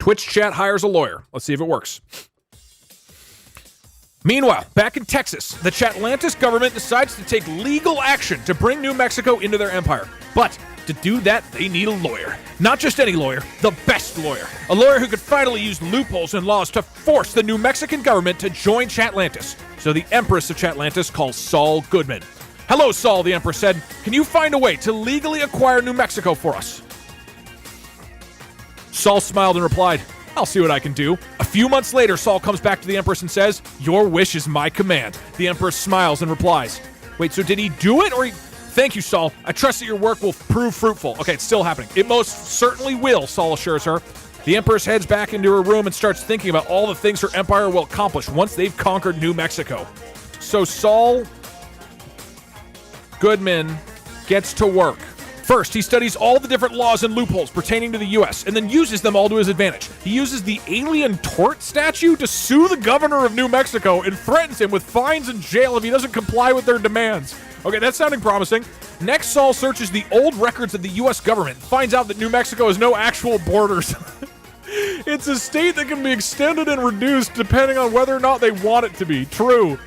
Twitch chat hires a lawyer. Let's see if it works. Meanwhile, back in Texas, the Chatlantis government decides to take legal action to bring New Mexico into their empire. But to do that, they need a lawyer. Not just any lawyer, the best lawyer. A lawyer who could finally use loopholes in laws to force the New Mexican government to join Chatlantis. So the Empress of Chatlantis calls Saul Goodman. "Hello, Saul," the Empress said. "Can you find a way to legally acquire New Mexico for us?" Saul smiled and replied, "I'll see what I can do." A few months later, Saul comes back to the Empress and says, "Your wish is my command." The Empress smiles and replies, "Wait, so did he do it or Thank you, Saul. I trust that your work will prove fruitful." Okay, it's still happening. "It most certainly will," Saul assures her. The Empress heads back into her room and starts thinking about all the things her empire will accomplish once they've conquered New Mexico. So Saul Goodman gets to work. First, he studies all the different laws and loopholes pertaining to the U.S. and then uses them all to his advantage. He uses the alien tort statute to sue the governor of New Mexico and threatens him with fines and jail if he doesn't comply with their demands. Okay, that's sounding promising. Next, Saul searches the old records of the U.S. government and finds out that New Mexico has no actual borders. It's a state that can be extended and reduced depending on whether or not they want it to be. True.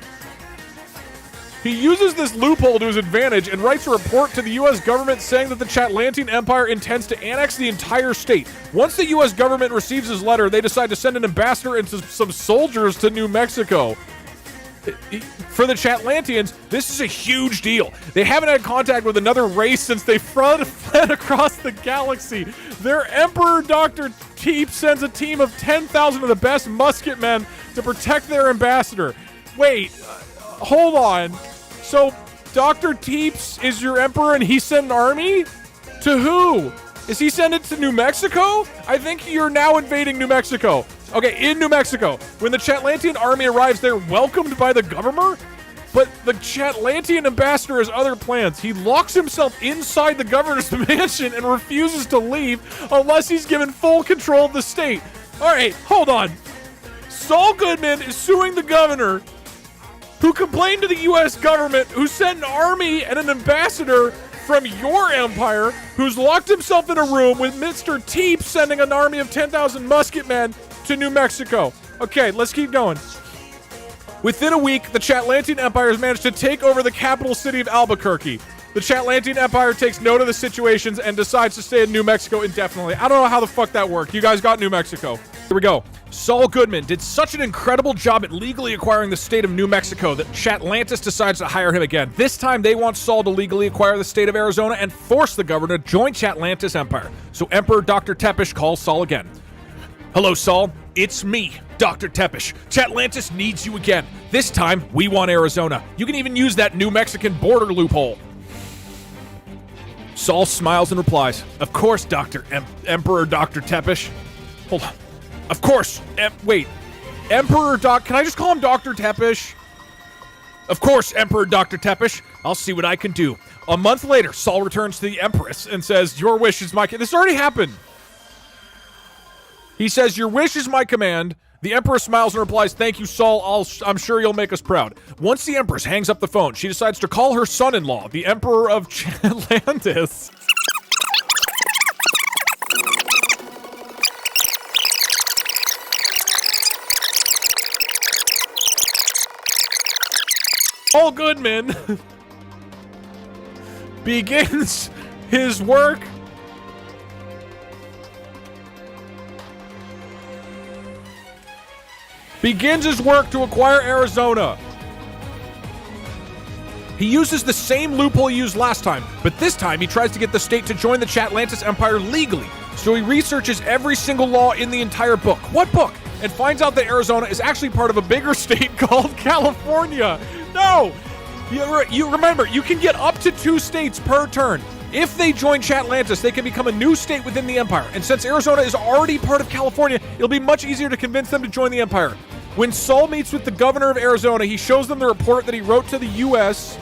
He uses this loophole to his advantage and writes a report to the U.S. government saying that the Chatlantian Empire intends to annex the entire state. Once the U.S. government receives his letter, they decide to send an ambassador and some soldiers to New Mexico. For the Chatlantians, this is a huge deal. They haven't had contact with another race since they fled across the galaxy. Their Emperor Dr. Teep sends a team of 10,000 of the best musket men to protect their ambassador. Wait, hold on. So Dr. Teeps is your emperor and he sent an army? To who? Is he sent it to New Mexico? I think you're now invading New Mexico. Okay, in New Mexico, when the Chatlantian army arrives, they're welcomed by the governor, but the Chatlantian ambassador has other plans. He locks himself inside the governor's mansion and refuses to leave unless he's given full control of the state. All right, hold on. Saul Goodman is suing the governor who complained to the U.S. government, who sent an army and an ambassador from your empire, who's locked himself in a room with Mr. Teep sending an army of 10,000 musket men to New Mexico. Okay, let's keep going. Within a week, the Chatlantian Empire has managed to take over the capital city of Albuquerque. The Chatlantian Empire takes note of the situations and decides to stay in New Mexico indefinitely. I don't know how the fuck that worked. You guys got New Mexico. Here we go. Saul Goodman did such an incredible job at legally acquiring the state of New Mexico that Chatlantis decides to hire him again. This time, they want Saul to legally acquire the state of Arizona and force the governor to join Chatlantis Empire. So Emperor Dr. Tepish calls Saul again. "Hello, Saul. It's me, Dr. Tepish. Chatlantis needs you again. This time, we want Arizona. You can even use that New Mexican border loophole." Saul smiles and replies, "Of course, Emperor Dr. Tepish." Hold on. Of course. Wait. Emperor Doc... Can I just call him Dr. Tepish? "Of course, Emperor Dr. Tepish. I'll see what I can do." A month later, Saul returns to the Empress and says, "Your wish is my... This already happened. He says, "Your wish is my command." The Empress smiles and replies, "Thank you, Saul. I'm sure you'll make us proud." Once the Empress hangs up the phone, she decides to call her son-in-law, the Emperor of Chatlantis. Saul Goodman begins his work to acquire Arizona. He uses the same loophole he used last time, but this time he tries to get the state to join the Chatlantis Empire legally. So he researches every single law in the entire book. What book? And finds out that Arizona is actually part of a bigger state called California. No! You remember, you can get up to 2 states per turn. If they join Chatlantis, they can become a new state within the empire. And since Arizona is already part of California, it'll be much easier to convince them to join the empire. When Saul meets with the governor of Arizona, he shows them the report that he wrote to the U.S.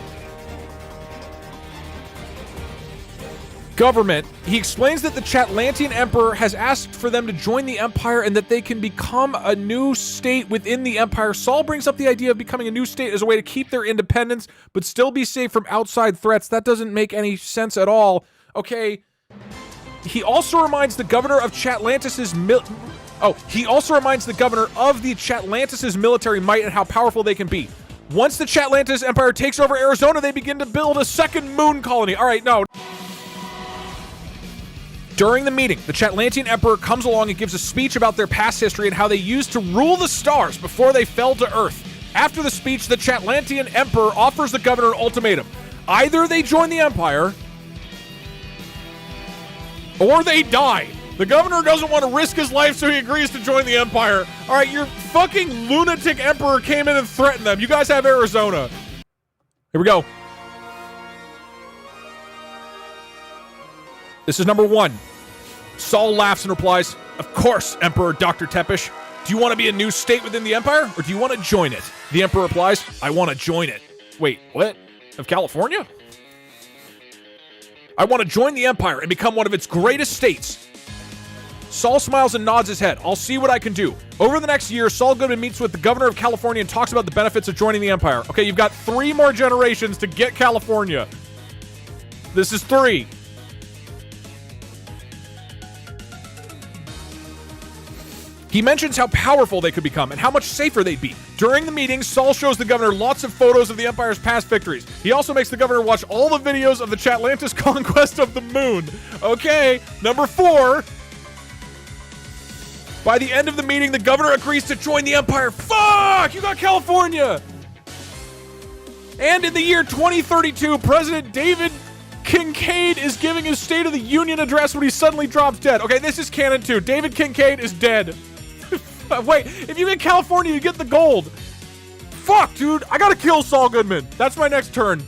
government. He explains that the Chatlantian Emperor has asked for them to join the Empire and that they can become a new state within the Empire. Saul brings up the idea of becoming a new state as a way to keep their independence, but still be safe from outside threats. That doesn't make any sense at all. Okay. He also reminds the governor of Chatlantis' Oh, he also reminds the governor of the Chatlantis' military might and how powerful they can be. Once the Chatlantis Empire takes over Arizona, they begin to build a second moon colony. All right, no. During the meeting, the Chatlantian Emperor comes along and gives a speech about their past history and how they used to rule the stars before they fell to Earth. After the speech, the Chatlantian Emperor offers the governor an ultimatum. Either they join the Empire, or they die. The governor doesn't want to risk his life, so he agrees to join the Empire. All right, your fucking lunatic emperor came in and threatened them. You guys have Arizona. Here we go. This is number 1. Saul laughs and replies, "Of course, Emperor Dr. Tepish. Do you want to be a new state within the Empire, or do you want to join it?" The Emperor replies, "I want to join it." Wait, what? Of California? "I want to join the Empire and become one of its greatest states." Saul smiles and nods his head. "I'll see what I can do." Over the next year, Saul Goodman meets with the governor of California and talks about the benefits of joining the Empire. Okay, you've got 3 more generations to get California. This is 3. He mentions how powerful they could become and how much safer they'd be. During the meeting, Saul shows the governor lots of photos of the Empire's past victories. He also makes the governor watch all the videos of the Chatlantis conquest of the moon. Okay, number 4. By the end of the meeting, the governor agrees to join the Empire. Fuck! You got California! And in the year 2032, President David Kincaid is giving his State of the Union address when he suddenly drops dead. Okay, this is canon too. David Kincaid is dead. Wait, if you get California, you get the gold. Fuck, dude. I gotta kill Saul Goodman. That's my next turn.